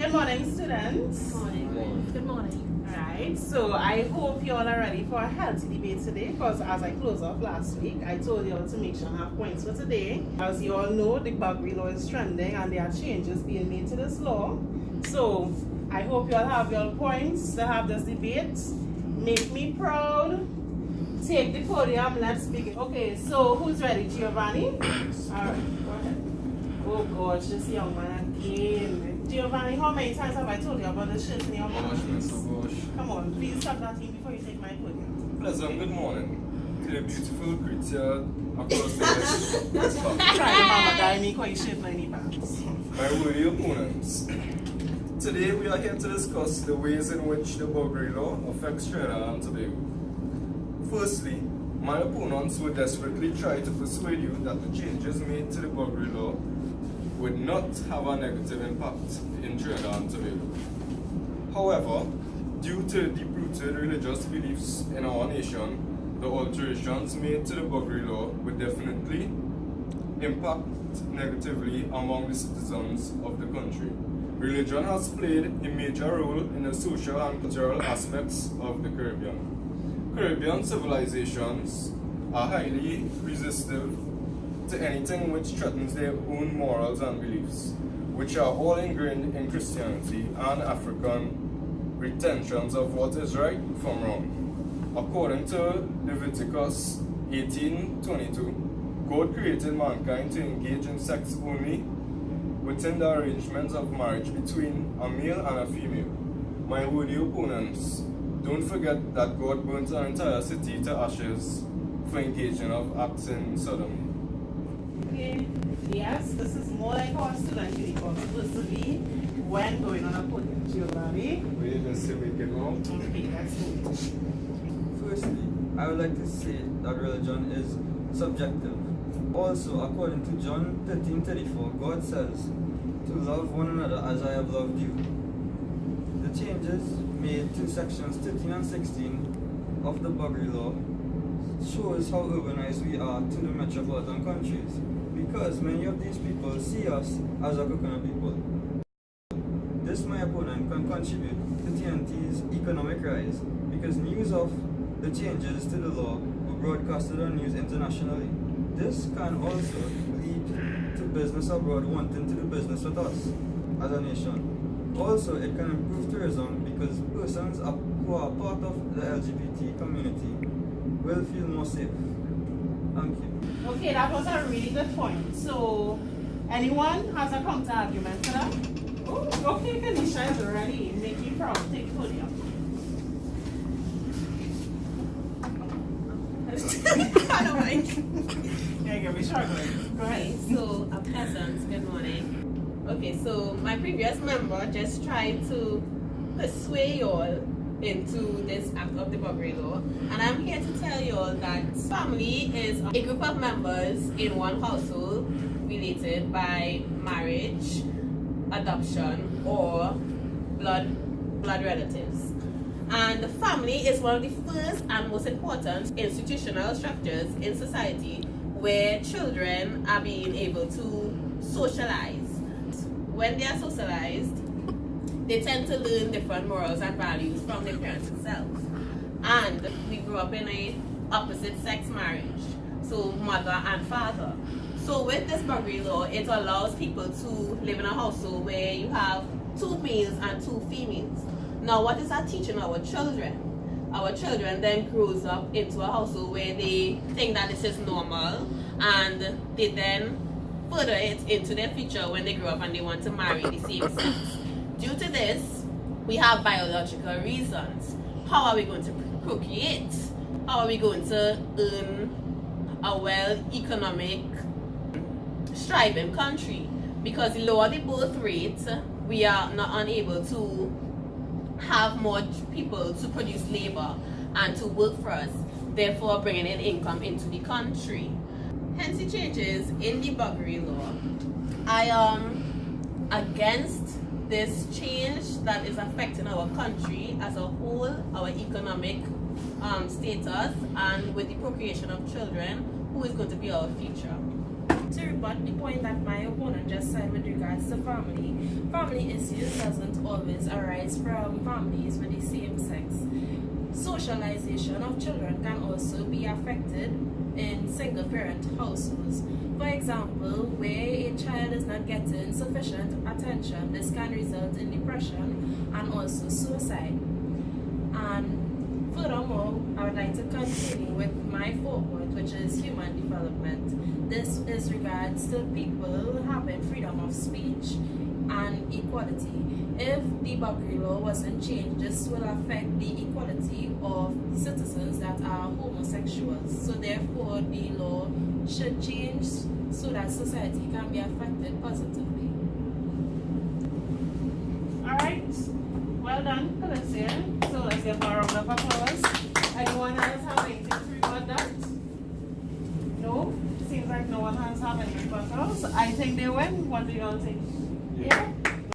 Good morning, students. Good morning. Alright, so I hope you all are ready for a healthy debate today because as I closed off last week, I told you all to make sure I have points for today. As you all know, the Buggery law is trending and there are changes being made to this law. So I hope you all have your points to have this debate. Make me proud. Take the podium, let's begin. Okay, so who's ready? Giovanni? Alright, go ahead. Oh gosh, this young man again. Giovanni, how many times have I told you about the shit in your mouth? Come on, please stop that thing before you take my podium. Pleasant good morning to the beautiful creature across the west. Try to mama die me quite shit my pants. My worthy opponents. Today we are here to discuss the ways in which the Buggery law affects Trinidad and Tobago. Firstly, my opponents would desperately try to persuade you that the changes made to the Buggery law would not have a negative impact in Trinidad and Tobago. However, due to deep-rooted religious beliefs in our nation, the alterations made to the Buggery law would definitely impact negatively among the citizens of the country. Religion has played a major role in the social and cultural aspects of the Caribbean. Caribbean civilizations are highly resistive to anything which threatens their own morals and beliefs, which are all ingrained in Christianity and African retentions of what is right from wrong. According to Leviticus 18:22, God created mankind to engage in sex only within the arrangements of marriage between a male and a female. My worthy opponents, don't forget that God burnt an entire city to ashes for engaging of acts in sodomy. Okay, yes, this is more like our student uniform supposed to be when going on a podium. Giovanni? We even say we can go. Okay, that's it. Firstly, I would like to say that religion is subjective. Also, according to John 13:34, God says, "To love one another as I have loved you." The changes made to sections 13 and 16 of the Buggery law shows how urbanized we are to the metropolitan countries, because many of these people see us as a coconut people. This, my opponent, can contribute to TNT's economic rise because news of the changes to the law were broadcasted on news internationally. This can also lead to business abroad wanting to do business with us as a nation. Also, it can improve tourism because persons who are part of the LGBT community will feel more safe. Thank you. Okay, that was a really good point. So, anyone has a counter argument for that? Oh, okay, Kanisha is ready. Make me proud. Take the podium. I don't mind. Yeah, you're be struggling. Go Okay, ahead. so a pleasant good morning. Okay, so my previous member just tried to persuade you all into this act of the Buggery law, and I'm here to tell you all that family is a group of members in one household related by marriage, adoption, or blood relatives. And the family is one of the first and most important institutional structures in society where children are being able to socialize. When they are socialized, they tend to learn different morals and values from their parents itself. And we grew up in a opposite sex marriage, so mother and father. So with this Buggery law, it allows people to live in a household where you have two males and two females. Now, what is that teaching our children? Our children then grows up into a household where they think that this is normal, and they then further it into their future when they grow up and they want to marry the same sex. Due to this, we have biological reasons. How are we going to procreate? How are we going to earn a economic striving country? Because the lower the birth rate, we are not unable to have more people to produce labor and to work for us, therefore bringing in income into the country. Hence the changes in the Buggery law. I am against this change that is affecting our country as a whole, our economic status, and with the procreation of children, who is going to be our future. To rebut the point that my opponent just said with regards to family issues doesn't always arise from families with the same sex. Socialization of children can also be affected in single-parent households. For example, where a child is not getting sufficient attention, this can result in depression and also suicide. And furthermore, I would like to continue with my foreword, which is human development. This is regards to people having freedom of speech and equality. If the Buggery law wasn't changed, this will affect the equality of citizens that are homosexuals. So therefore, the law should change so that society can be affected positively. Alright, well done, Felicia. So let's give her a round of applause. Anyone else have anything to rebut that? No? Seems like no one has have any rebuttals. I think they win. What do you all think? Yeah.